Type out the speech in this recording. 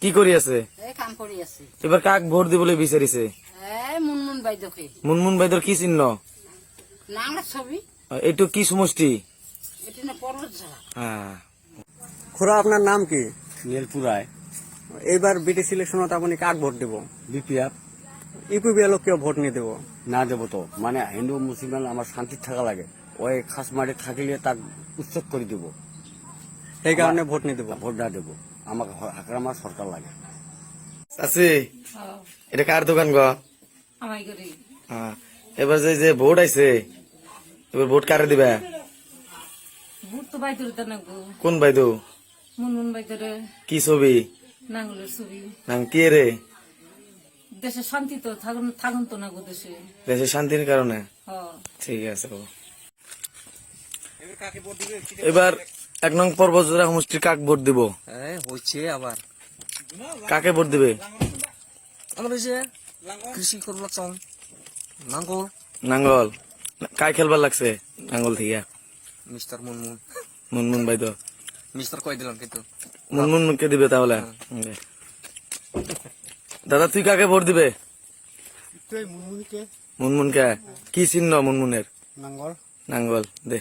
কি করি আছে? কাম কৰি আছে। এবার কাক ভোট দিবলৈ বিচাৰিছে? মুনমুন বাইদেউকে। মুনমুন বাইদেউৰ কি চিহ্ন? নাঙলের ছবি। এইটো কি সমষ্টি? এটা না পর্বত ঝাড়া। হ্যাঁ। খুড়া আপনার নাম কি? নীলপুর রায়। এইবার বিটি সিলেকশনত আপনি কাক ভোট দিব? বিপিএফ। ইউপিপিএলক কিয় ভোট নিদিব? না দেব তো, মানে হিন্দু মুসলমান আমার শান্তি থাকা লাগে, ওই খাস মারি থাকিলে তাক উচ্ছেদ করে দিব, সেই কারণে ভোট নিদিব। ভোট না দেব। আমাকে হাকরামার সরকার লাগে। আছে এটা কার দোকান গো? আমায় করে। হ্যাঁ, এবার যে ভোট আইছে, এবার ভোট কারে দিবা? ভোট তো বাইদুর তো নাগো। কোন বাইদু? মুনমুন বাইদুর। কি ছবি? নাঙ্গলের ছবি। নাম কি রে? দেশে শান্তি তো থাকুন তো নাগো দেশে। দেশের শান্তির কারণে। ঠিক আছে বাবা। এবার 1 নং পর্বতজোড়া সমষ্টির কাক ভোট দিব? হচ্ছে আবার কাকে ভোট দিবে? আমার হচ্ছে কৃষি করবার চাও নাঙ্গল নাঙ্গল। কাই খেলবার লাগছে নাঙ্গল থেকে? মিস্টার মুনমুন। মুনমুন বাইদু। মিস্টার কই দিলাম কিন্তু মুনমুনকে দিবে তাহলে? দাদা তুই কাকে ভোট দিবে? মুনমুনকে। কি চিহ্ন মুনমুনের? নাঙ্গল। নাঙ্গল দে।